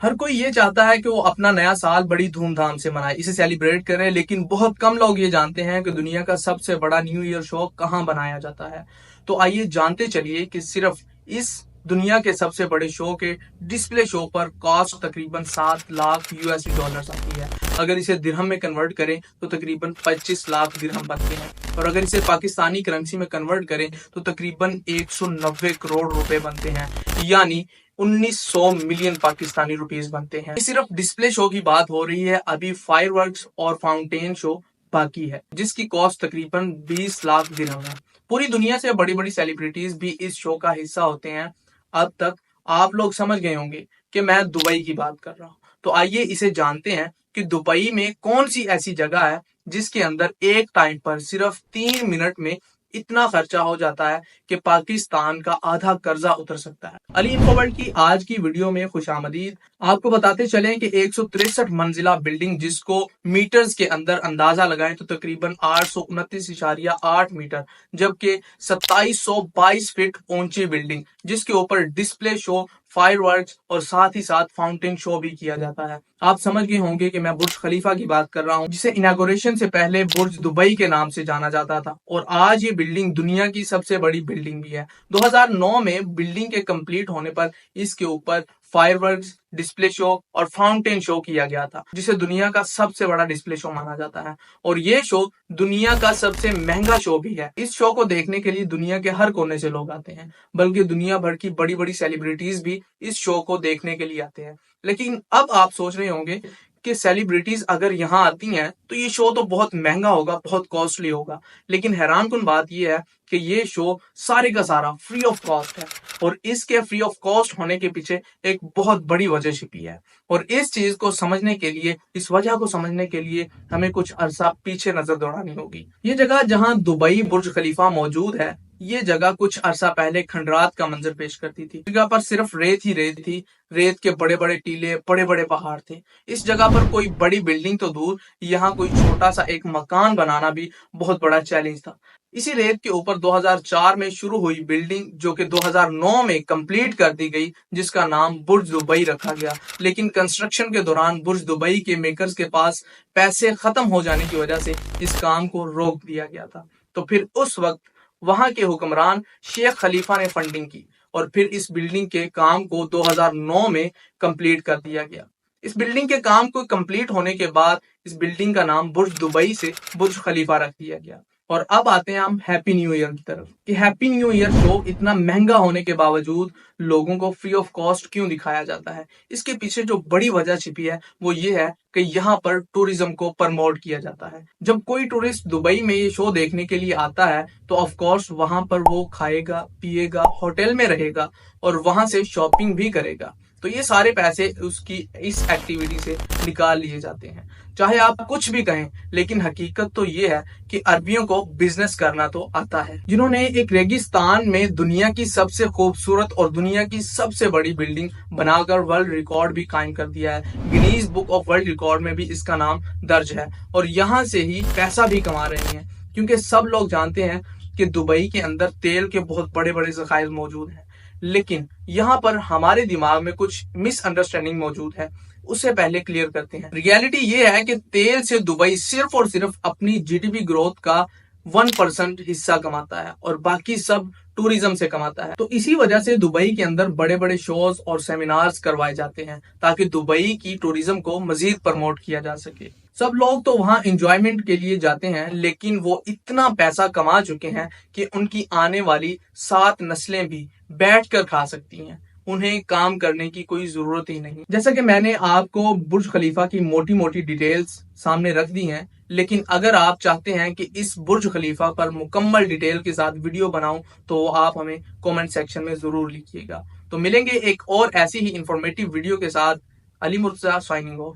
ہر کوئی یہ چاہتا ہے کہ وہ اپنا نیا سال بڑی دھوم دھام سے منائے، اسے سیلیبریٹ کرے، لیکن بہت کم لوگ یہ جانتے ہیں کہ دنیا کا سب سے بڑا نیو ایئر شو کہاں بنایا جاتا ہے۔ تو آئیے جانتے چلیے کہ صرف اس دنیا کے سب سے بڑے شو کے ڈسپلے شو پر کاسٹ تقریباً 7 لاکھ US آتی ہے۔ اگر اسے درہم میں کنورٹ کریں تو تقریباً 25 لاکھ درہم بنتے ہیں، اور اگر اسے پاکستانی کرنسی میں کنورٹ کریں تو تقریباً 190 کروڑ روپے بنتے ہیں، یعنی 1900 ملین پاکستانی روپیز بنتے ہیں۔ صرف ڈسپلے شو کی بات ہو رہی ہے، ابھی فائر ورکس اور فاؤنٹین شو باقی ہے جس کی کاسٹ تقریباً 20 لاکھ درہم ہے۔ پوری دنیا سے بڑی بڑی سیلیبریٹیز بھی اس شو کا حصہ ہوتے ہیں۔ اب تک آپ لوگ سمجھ گئے ہوں گے کہ میں دبئی کی بات کر رہا ہوں، تو آئیے اسے جانتے ہیں کہ دبئی میں کون سی ایسی جگہ ہے جس کے اندر ایک ٹائم پر صرف 3 منٹ میں اتنا خرچہ ہو جاتا ہے کہ پاکستان کا آدھا قرضہ اتر سکتا ہے۔ علی انفو ورلڈ کی آج کی ویڈیو میں خوش آمدید۔ آپ کو بتاتے چلیں کہ 163 منزلہ بلڈنگ جس کو میٹرز کے اندر اندازہ لگائیں تو تقریباً 829.8 میٹر، جبکہ 2722 فٹ اونچی بلڈنگ جس کے اوپر ڈسپلے شو، فائر ورکس اور ساتھ ہی ساتھ فاؤنٹین شو بھی کیا جاتا ہے۔ آپ سمجھ گئے ہوں گے کہ میں برج خلیفہ کی بات کر رہا ہوں، جسے اناگوریشن سے پہلے برج دبئی کے نام سے جانا جاتا تھا، اور آج یہ بلڈنگ دنیا کی سب سے بڑی بلڈنگ بھی ہے۔ 2009 میں بلڈنگ کے کمپلیٹ ہونے پر اس کے اوپر فائر ورکس، ڈسپلے شو اور فاؤنٹین شو کیا گیا تھا، جسے دنیا کا سب سے بڑا ڈسپلے شو مانا جاتا ہے، اور یہ شو دنیا کا سب سے مہنگا شو بھی ہے۔ اس شو کو دیکھنے کے لیے دنیا کے ہر کونے سے لوگ آتے ہیں، بلکہ دنیا بھر کی بڑی بڑی سیلیبریٹیز بھی اس شو کو دیکھنے کے لیے آتے ہیں۔ لیکن اب آپ سوچ رہے ہوں گے کہ سیلیبریٹیز اگر یہاں آتی ہیں تو یہ شو تو بہت مہنگا ہوگا، بہت کاسٹلی ہوگا، لیکن حیران کن بات یہ ہے کہ یہ شو سارے کا سارا فری آف کاسٹ ہے، اور اس کے فری آف کاسٹ ہونے کے پیچھے ایک بہت بڑی وجہ چھپی ہے، اور اس چیز کو سمجھنے کے لیے، اس وجہ کو سمجھنے کے لیے ہمیں کچھ عرصہ پیچھے نظر دوڑانی ہوگی۔ یہ جگہ جہاں دبئی برج خلیفہ موجود ہے، یہ جگہ کچھ عرصہ پہلے کھنڈرات کا منظر پیش کرتی تھی۔ جگہ پر صرف ریت ہی ریت تھی، ریت کے بڑے بڑے ٹیلے، بڑے بڑے پہاڑ تھے۔ اس جگہ پر کوئی بڑی بلڈنگ تو دور، یہاں کوئی چھوٹا سا ایک مکان بنانا بھی بہت بڑا چیلنج تھا۔ اسی ریت کے اوپر 2004 میں شروع ہوئی بلڈنگ جو کہ 2009 میں کمپلیٹ کر دی گئی، جس کا نام برج دبئی رکھا گیا، لیکن کنسٹرکشن کے دوران برج دبئی کے میکرز کے پاس پیسے ختم ہو جانے کی وجہ سے اس کام کو روک دیا گیا تھا۔ تو پھر اس وقت وہاں کے حکمران شیخ خلیفہ نے فنڈنگ کی، اور پھر اس بلڈنگ کے کام کو 2009 میں کمپلیٹ کر دیا گیا۔ اس بلڈنگ کے کام کو کمپلیٹ ہونے کے بعد اس بلڈنگ کا نام برج دبئی سے برج خلیفہ رکھ دیا گیا۔ اور اب آتے ہیں ہم ہیپی نیو ایئر کی طرف، کہ ہیپی نیو ایئر شو اتنا مہنگا ہونے کے باوجود لوگوں کو فری آف کاسٹ کیوں دکھایا جاتا ہے؟ اس کے پیچھے جو بڑی وجہ چھپی ہے وہ یہ ہے کہ یہاں پر ٹورزم کو پرموٹ کیا جاتا ہے۔ جب کوئی ٹورسٹ دبئی میں یہ شو دیکھنے کے لیے آتا ہے تو آف کورس وہاں پر وہ کھائے گا، پیے گا، ہوٹل میں رہے گا، اور وہاں سے شاپنگ بھی کرے گا، تو یہ سارے پیسے اس کی اس ایکٹیویٹی سے نکال لیے جاتے ہیں۔ چاہے آپ کچھ بھی کہیں، لیکن حقیقت تو یہ ہے کہ عربیوں کو بزنس کرنا تو آتا ہے، جنہوں نے ایک ریگستان میں دنیا کی سب سے خوبصورت اور دنیا کی سب سے بڑی بلڈنگ بنا کر ورلڈ ریکارڈ بھی قائم کر دیا ہے۔ Guinness book of world record میں بھی اس کا نام درج ہے، اور یہاں سے ہی پیسہ بھی کما رہے ہیں، کیونکہ سب لوگ جانتے ہیں کہ دبئی کے اندر تیل کے بہت بڑے بڑے ذخائر موجود ہیں۔ لیکن یہاں پر ہمارے دماغ میں کچھ مس انڈرسٹینڈنگ موجود ہے، اسے پہلے کلیئر کرتے ہیں۔ ریالٹی یہ ہے کہ تیل سے دبئی صرف اور صرف اپنی GDP گروتھ کا 1% حصہ کماتا ہے، اور باقی سب ٹوریزم سے کماتا ہے۔ تو اسی وجہ سے دبئی کے اندر بڑے بڑے شوز اور سیمینارز کروائے جاتے ہیں تاکہ دبئی کی ٹوریزم کو مزید پرموٹ کیا جا سکے۔ سب لوگ تو وہاں انجوائمنٹ کے لیے جاتے ہیں، لیکن وہ اتنا پیسہ کما چکے ہیں کہ ان کی آنے والی 7 نسلیں بھی بیٹھ کر کھا سکتی ہیں، انہیں کام کرنے کی کوئی ضرورت ہی نہیں۔ جیسا کہ میں نے آپ کو برج خلیفہ کی موٹی موٹی ڈیٹیلز سامنے رکھ دی ہیں، لیکن اگر آپ چاہتے ہیں کہ اس برج خلیفہ پر مکمل ڈیٹیل کے ساتھ ویڈیو بناؤں تو آپ ہمیں کومنٹ سیکشن میں ضرور لکھیے گا۔ تو ملیں گے ایک اور ایسی ہی انفارمیٹیو ویڈیو کے ساتھ۔ علی مرتضیٰ سائننگ آف۔